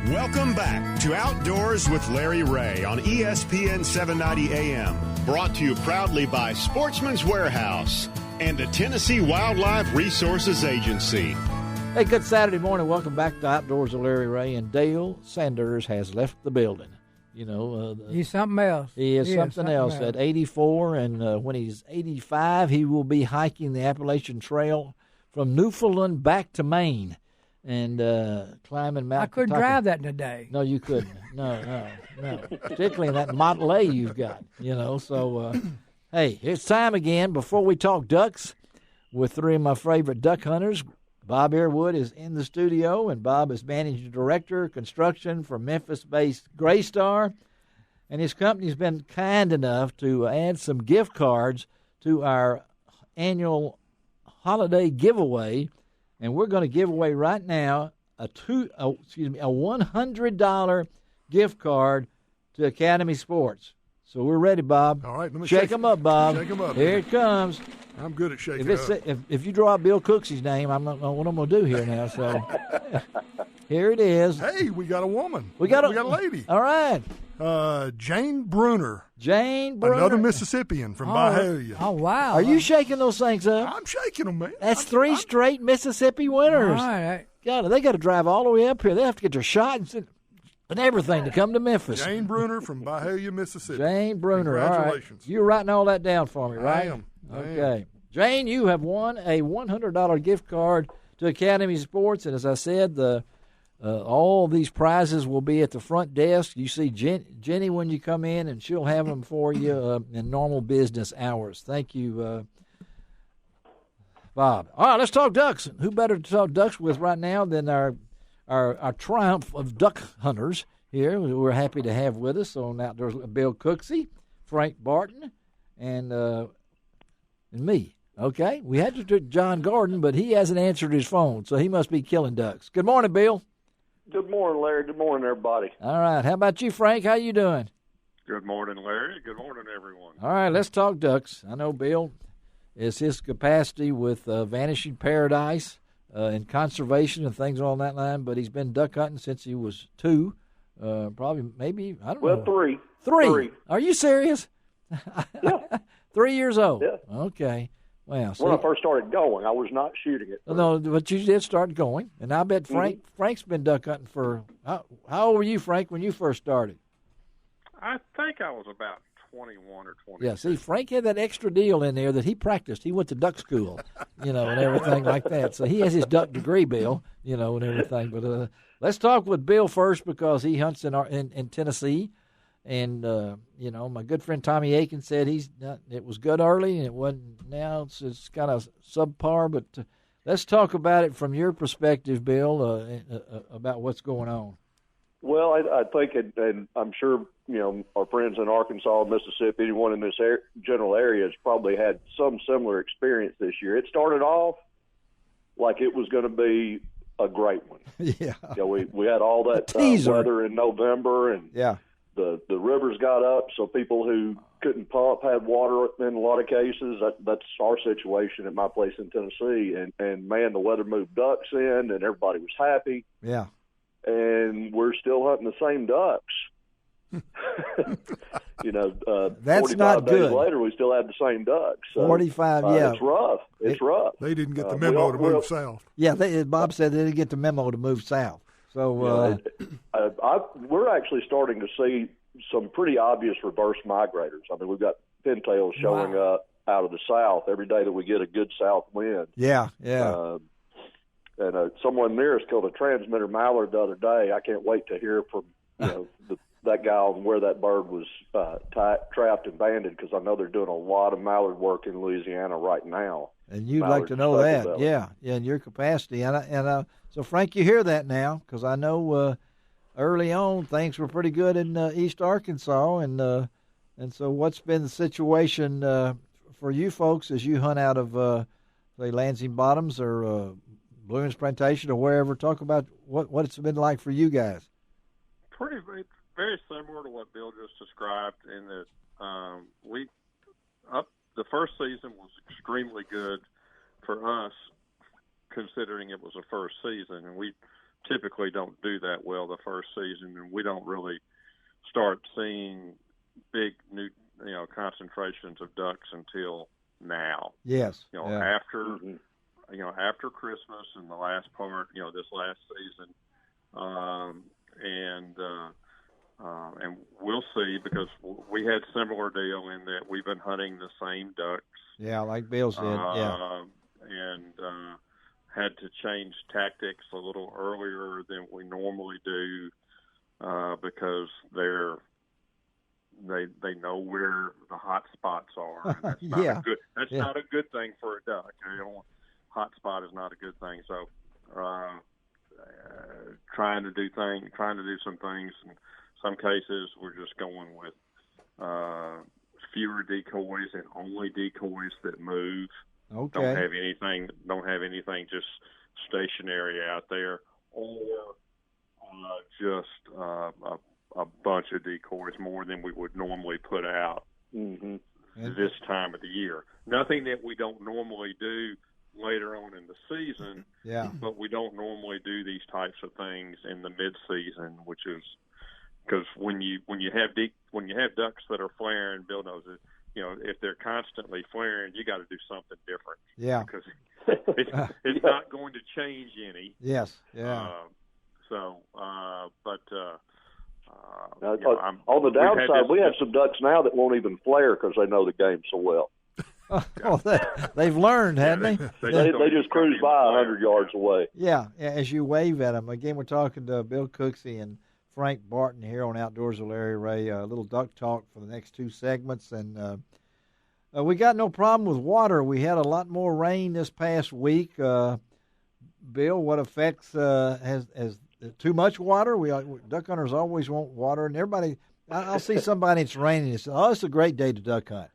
Welcome back to Outdoors with Larry Ray on ESPN 790 AM. Brought to you proudly by Sportsman's Warehouse and the Tennessee Wildlife Resources Agency. Hey, good Saturday morning. Welcome back to Outdoors with Larry Ray. And Dale Sanders has left the building. You know, he's something else. He is something else. At 84, and when he's 85, he will be hiking the Appalachian Trail from Newfoundland back to Maine and climbing Mount I couldn't Kentucky. drive that in a day. No, you couldn't. No. Particularly in that Model A you've got, you know. So, hey, it's time again. Before we talk ducks with three of my favorite duck hunters, Bob Airwood is in the studio, and Bob is managing director, construction for Memphis-based Graystar. And his company's been kind enough to add some gift cards to our annual holiday giveaway. And we're going to give away right now a $100 gift card to Academy Sports. So we're ready, Bob. All right, let me shake them up, Bob. Shake them up. Here it comes. I'm good at shaking up. If you draw out Bill Cooksey's name, I'm not know what I'm going to do here now. So here it is. Hey, we got a woman. We got a lady. All right. Jane Bruner. Jane Bruner. Another Mississippian from Byhalia. Oh, wow. Are you shaking those things up? I'm shaking them, man. That's three straight Mississippi winners. All right. God, they got to drive all the way up here. They have to get their shot and everything to come to Memphis. Jane Bruner from Byhalia, Mississippi. Jane Bruner. Congratulations. All right. You're writing all that down for me, right? I am. Okay. Jane, you have won a $100 gift card to Academy Sports, and as I said, all these prizes will be at the front desk. You see Jenny when you come in, and she'll have them for you in normal business hours. Thank you, Bob. All right, let's talk ducks. Who better to talk ducks with right now than our triumph of duck hunters here? We're happy to have with us on Outdoors Bill Cooksey, Frank Barton, and me. Okay, we had to do John Gordon, but he hasn't answered his phone, so he must be killing ducks. Good morning, Bill. Good morning, Larry. Good morning, everybody. All right, how about you, Frank? How you doing? Good morning, Larry. Good morning, everyone. All right, let's talk ducks. I know Bill is his capacity with Vanishing Paradise and conservation and things along that line, but he's been duck hunting since he was 2, probably maybe, I don't know. Well, 3. 3? Are you serious? Yeah. 3 years old? Yeah. Okay. Well, when I first started going, I was not shooting it. No, but you did start going, and I bet Frank's been duck hunting for. How old were you, Frank, when you first started? I think I was about 21 or 22. Yeah, see, Frank had that extra deal in there that he practiced. He went to duck school, and everything like that. So he has his duck degree, Bill, and everything. But let's talk with Bill first because he hunts in Tennessee. And, my good friend Tommy Aiken said it was good early, and it wasn't now. It's kind of subpar. But let's talk about it from your perspective, Bill, about what's going on. Well, I think, and I'm sure, our friends in Arkansas, Mississippi, anyone in this general area has probably had some similar experience this year. It started off like it was going to be a great one. Yeah. We had all that weather in November, and the rivers got up, so people who couldn't pump had water in a lot of cases. That's our situation at my place in Tennessee. And man, the weather moved ducks in, and everybody was happy. Yeah. And we're still hunting the same ducks. That's 45 not days good. later, we still have the same ducks. So, 45, yeah. It's rough. It's rough. They didn't get the memo to move south. Yeah, Bob said they didn't get the memo to move south. So we're actually starting to see some pretty obvious reverse migrators. I mean, we've got pintails showing up out of the south every day that we get a good south wind. Yeah. And someone near us killed a transmitter mallard the other day. I can't wait to hear from that guy on where that bird was trapped and banded, because I know they're doing a lot of mallard work in Louisiana right now. And you'd like to know that, yeah, in your capacity. And so, Frank, you hear that now, because I know early on things were pretty good in East Arkansas, and so what's been the situation for you folks as you hunt out of, say, Lansing Bottoms or Bloom's Plantation or wherever? Talk about what it's been like for you guys. It's very similar to what Bill just described, in that the first season was extremely good for us, considering it was a first season, and we typically don't do that well the first season, and we don't really start seeing big new concentrations of ducks until now. Yes. After after Christmas and the last part, this last season, and we'll see, because we had similar deal in that we've been hunting the same ducks. Yeah, like Bill said. And had to change tactics a little earlier than we normally do, because they know where the hot spots are. And that's not a good thing for a duck. Hot spot is not a good thing. So trying to do some things. In some cases, we're just going with fewer decoys and only decoys that move. Okay. Don't have anything just stationary out there, or just a bunch of decoys, more than we would normally put out this time of the year. Nothing that we don't normally do later on in the season, but we don't normally do these types of things in the mid-season, which is because when you have ducks that are flaring, Bill knows it. If they're constantly flaring, you got to do something different. Yeah, because it's not going to change any. Yes. Yeah. On the downside, we have some ducks now that won't even flare because they know the game so well. They've learned, haven't they? They just cruise by 100 yards away. Yeah, as you wave at them. Again, we're talking to Bill Cooksey and Frank Barton here on Outdoors with Larry Ray. A little duck talk for the next two segments. And we got no problem with water. We had a lot more rain this past week. Bill, what effects has too much water? Duck hunters always want water, and everybody. I'll see somebody, it's raining, and say, "Oh, it's a great day to duck hunt."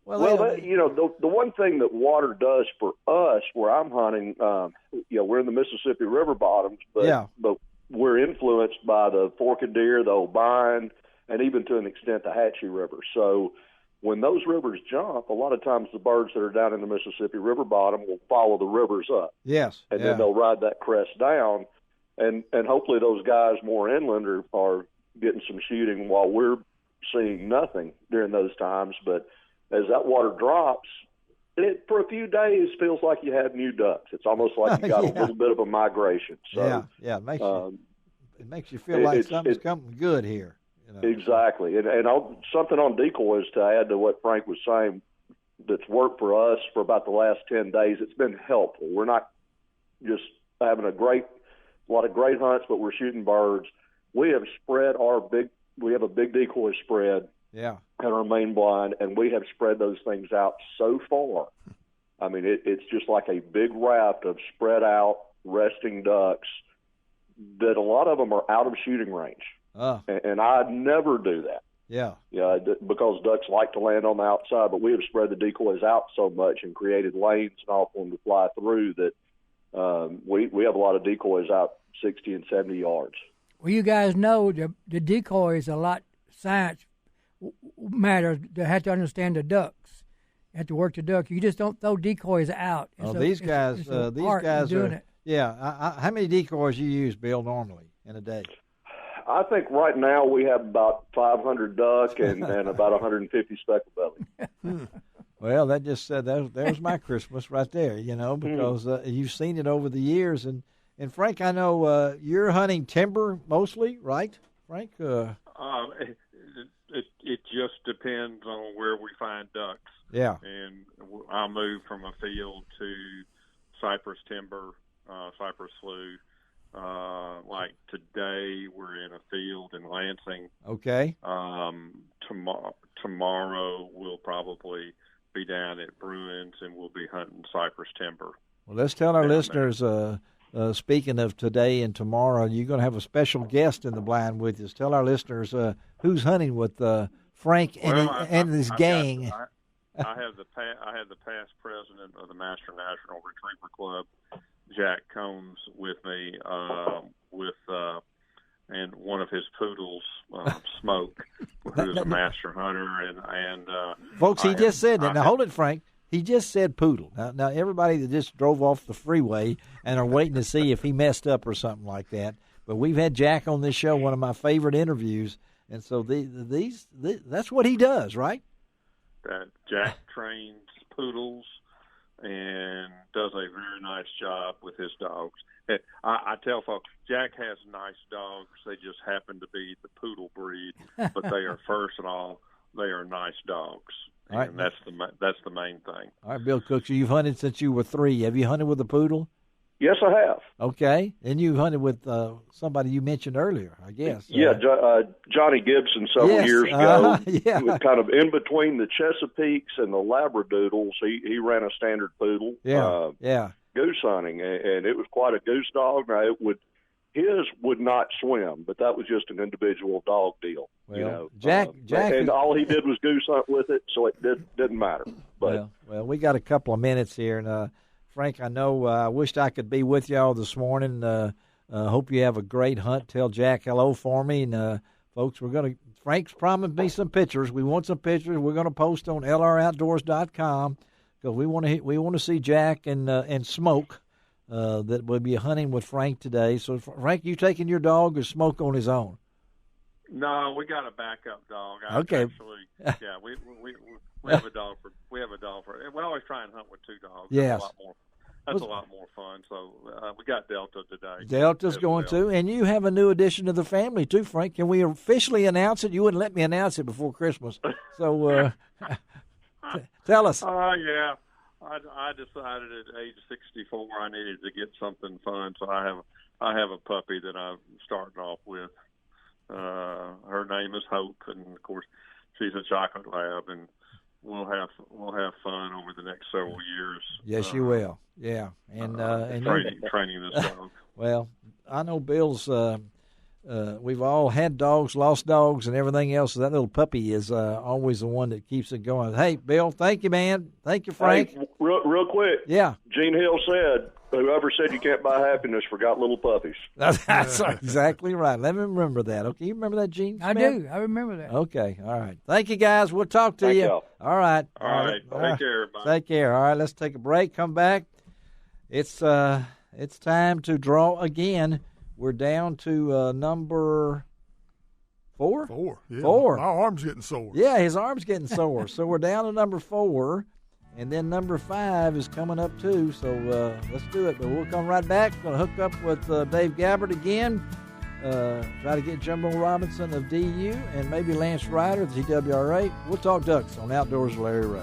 The one thing that water does for us, where I'm hunting, we're in the Mississippi River bottoms, but we're influenced by the Fork of Deer, the Obion, and even to an extent the Hatchie River. So when those rivers jump, a lot of times the birds that are down in the Mississippi River bottom will follow the rivers up. Yes. And then they'll ride that crest down, and hopefully those guys more inland are getting some shooting while we're seeing nothing during those times. But as that water drops, it for a few days feels like you have new ducks. It's almost like you got a little bit of a migration. So, it makes you feel like something's coming good here. Exactly. And something on decoys to add to what Frank was saying that's worked for us for about the last 10 days, it's been helpful. We're not just having a lot of great hunts, but we're shooting birds. We have spread we have a big decoy spread at our main blind, and we have spread those things out so far. I mean, it's just like a big raft of spread out resting ducks that a lot of them are out of shooting range. And I never do that. Because ducks like to land on the outside, but we have spread the decoys out so much and created lanes and all for them to fly through that we have a lot of decoys out 60 and 70 yards. Well, you guys know the decoy is a lot science matters. They have to understand the ducks. You have to work the duck. You just don't throw decoys out. These guys are doing it. Yeah. How many decoys you use, Bill, normally in a day? I think right now we have about 500 duck and about 150 speckled belly. Well, that just said there's my Christmas right there, because you've seen it over the years. And Frank, I know you're hunting timber mostly, right, Frank? It just depends on where we find ducks. Yeah. And I'll move from a field to cypress timber, cypress slough. Like today, we're in a field in Lansing. Okay. Tomorrow we'll probably be down at Bruins, and we'll be hunting cypress timber. Well, let's tell our listeners, speaking of today and tomorrow, you're going to have a special guest in the blind with us. Tell our listeners who's hunting with Frank and his gang. I have the past president of the Master National Retriever Club, Jack Combs, with me, and one of his poodles, Smoke, who's a master hunter. And folks, he just said that. Now hold it, Frank. He just said poodle. Now, everybody that just drove off the freeway and are waiting to see if he messed up or something like that. But we've had Jack on this show, one of my favorite interviews, and so that's what he does, right? Jack trains poodles and does a very nice job with his dogs. I tell folks, Jack has nice dogs. They just happen to be the poodle breed, but they are, first of all, they are nice dogs. And right. That's the main thing. All right, Bill Cook, so you've hunted since you were 3. Have you hunted with a poodle? Yes, I have. Okay. And you hunted with somebody you mentioned earlier, I guess. Yeah, Johnny Gibson several years ago. Yeah. Kind of in between the Chesapeakes and the Labradoodles, he ran a standard poodle. Yeah. Goose hunting, and it was quite a goose dog. Now, his would not swim, but that was just an individual dog deal. Well, Jack, and all he did was goose hunt with it, so it didn't matter. But well, we got a couple of minutes here, and Frank, I know I wished I could be with y'all this morning. Hope you have a great hunt. Tell Jack hello for me, and folks, Frank's promised me some pictures. We want some pictures. We're going to post on lroutdoors.com because we want to see Jack and Smoke. That will be hunting with Frank today. So, Frank, you taking your dog or Smoke on his own? No, we got a backup dog. Okay. We have a dog for. We always try and hunt with 2 dogs. Yes. That's a lot more fun. So we got Delta today. Delta's going to, and you have a new addition to the family too, Frank. Can we officially announce it? You wouldn't let me announce it before Christmas. So tell us. Yeah. I decided at age 64 I needed to get something fun, so I have a puppy that I'm starting off with. Her name is Hope, and of course she's a chocolate lab, and we'll have fun over the next several years. Yes, you will. Yeah, and training this dog. Well, I know Bill's. We've all had dogs, lost dogs, and everything else. So that little puppy is always the one that keeps it going. Hey, Bill, thank you, man. Thank you, Frank. Hey, real quick. Yeah. Gene Hill said, whoever said you can't buy happiness forgot little puppies. That's exactly right. Let me remember that. Okay, you remember that, Gene Smith? I do. I remember that. Okay. All right. Thank you, guys. We'll talk to you. Y'all. All right. All right. Take care, everybody. Take care. All right. Let's take a break. Come back. It's time to draw again. We're down to number 4? 4. Yeah. 4. My arm's getting sore. Yeah, his arm's getting sore. So we're down to number 4, and then number 5 is coming up too. So let's do it. But we'll come right back. Going to hook up with Dave Gabbard again. Try to get Jumbo Robinson of DU and maybe Lance Ryder of the TWRA. We'll talk ducks on Outdoors with Larry Ray.